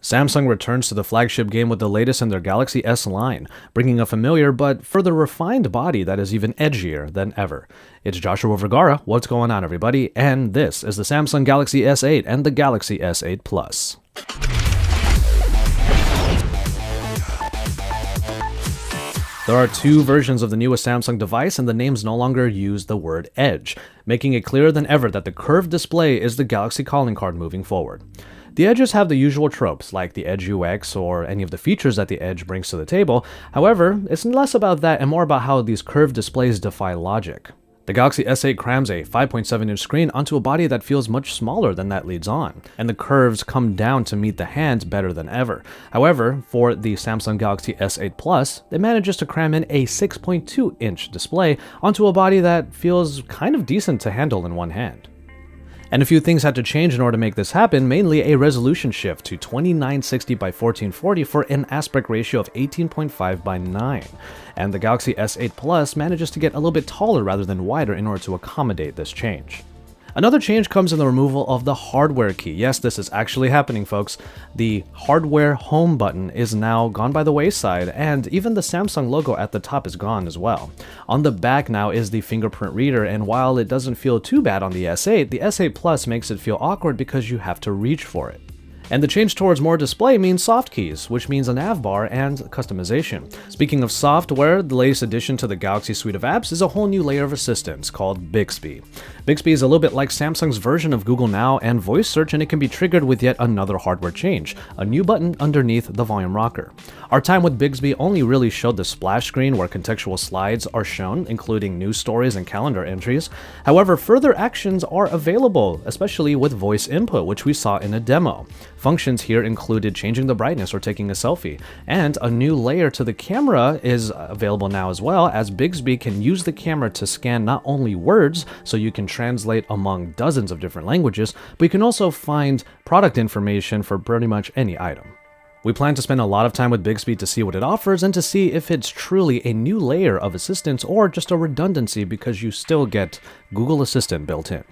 Samsung returns to the flagship game with the latest in their Galaxy S line, bringing a familiar but further refined body that is even edgier than ever. It's Joshua Vergara, what's going on everybody, and this is the Samsung Galaxy S8 and the Galaxy S8 Plus. There are two versions of the newest Samsung device, and the names no longer use the word Edge, making it clearer than ever that the curved display is the Galaxy calling card moving forward. The Edges have the usual tropes, like the Edge UX or any of the features that the Edge brings to the table. However, it's less about that and more about how these curved displays defy logic. The Galaxy S8 crams a 5.7-inch screen onto a body that feels much smaller than that leads on, and the curves come down to meet the hand better than ever. However, for the Samsung Galaxy S8 Plus, it manages to cram in a 6.2-inch display onto a body that feels kind of decent to handle in one hand. And a few things had to change in order to make this happen, mainly a resolution shift to 2960 by 1440 for an aspect ratio of 18.5 by 9. And the Galaxy S8 Plus manages to get a little bit taller rather than wider in order to accommodate this change. Another change comes in the removal of the hardware key. Yes, this is actually happening, folks. The hardware home button is now gone by the wayside, and even the Samsung logo at the top is gone as well. On the back now is the fingerprint reader, and while it doesn't feel too bad on the S8, the S8 Plus makes it feel awkward because you have to reach for it. And the change towards more display means soft keys, which means a nav bar and customization. Speaking of software, the latest addition to the Galaxy suite of apps is a whole new layer of assistance called Bixby. Bixby is a little bit like Samsung's version of Google Now and voice search, and it can be triggered with yet another hardware change, a new button underneath the volume rocker. Our time with Bixby only really showed the splash screen where contextual slides are shown, including news stories and calendar entries. However, further actions are available, especially with voice input, which we saw in a demo. Functions here included changing the brightness or taking a selfie, and a new layer to the camera is available now as well, as Bixby can use the camera to scan not only words, so you can translate among dozens of different languages, but you can also find product information for pretty much any item. We plan to spend a lot of time with Bixby to see what it offers and to see if it's truly a new layer of assistance or just a redundancy because you still get Google Assistant built in.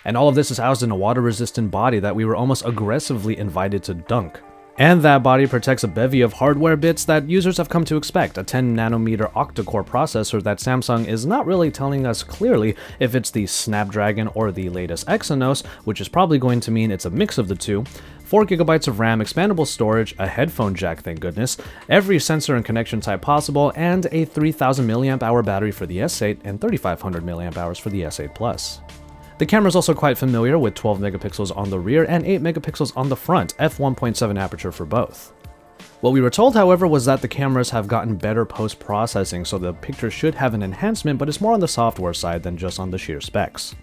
And all of this is housed in a water-resistant body that we were almost aggressively invited to dunk. And that body protects a bevy of hardware bits that users have come to expect, a 10nm octa-core processor that Samsung is not really telling us clearly if it's the Snapdragon or the latest Exynos, which is probably going to mean it's a mix of the two, 4GB of RAM, expandable storage, a headphone jack, thank goodness, every sensor and connection type possible, and a 3000 mAh battery for the S8 and 3500 mAh for the S8 Plus. The camera is also quite familiar with 12 megapixels on the rear and 8 megapixels on the front, f1.7 aperture for both. What we were told, however, was that the cameras have gotten better post-processing, so the picture should have an enhancement, but it's more on the software side than just on the sheer specs.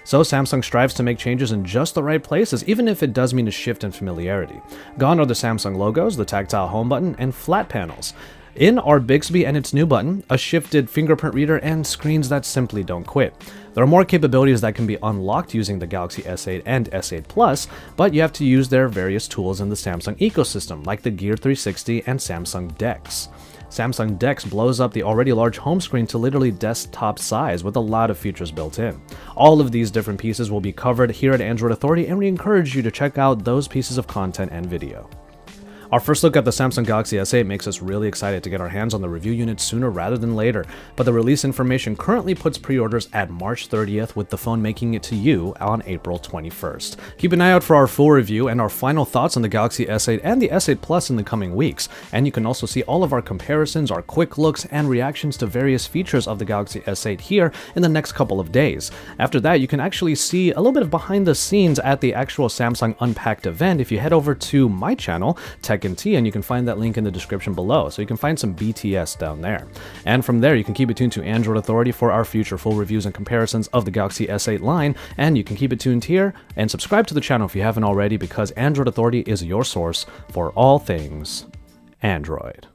So Samsung strives to make changes in just the right places, even if it does mean a shift in familiarity. Gone are the Samsung logos, the tactile home button, and flat panels. In are Bixby and its new button, a shifted fingerprint reader, and screens that simply don't quit. There are more capabilities that can be unlocked using the Galaxy S8 and S8 Plus, but you have to use their various tools in the Samsung ecosystem, like the Gear 360 and Samsung DeX. Samsung DeX blows up the already large home screen to literally desktop size with a lot of features built in. All of these different pieces will be covered here at Android Authority, and we encourage you to check out those pieces of content and video. Our first look at the Samsung Galaxy S8 makes us really excited to get our hands on the review unit sooner rather than later, but the release information currently puts pre-orders at March 30th, with the phone making it to you on April 21st. Keep an eye out for our full review and our final thoughts on the Galaxy S8 and the S8 Plus in the coming weeks, and you can also see all of our comparisons, our quick looks, and reactions to various features of the Galaxy S8 here in the next couple of days. After that, you can actually see a little bit of behind the scenes at the actual Samsung Unpacked event if you head over to my channel, Tech and Tea, and you can find that link in the description below, so you can find some BTS down there. And from there, you can keep it tuned to Android Authority for our future full reviews and comparisons of the Galaxy S8 line, and you can keep it tuned here and subscribe to the channel if you haven't already, because Android Authority is your source for all things Android.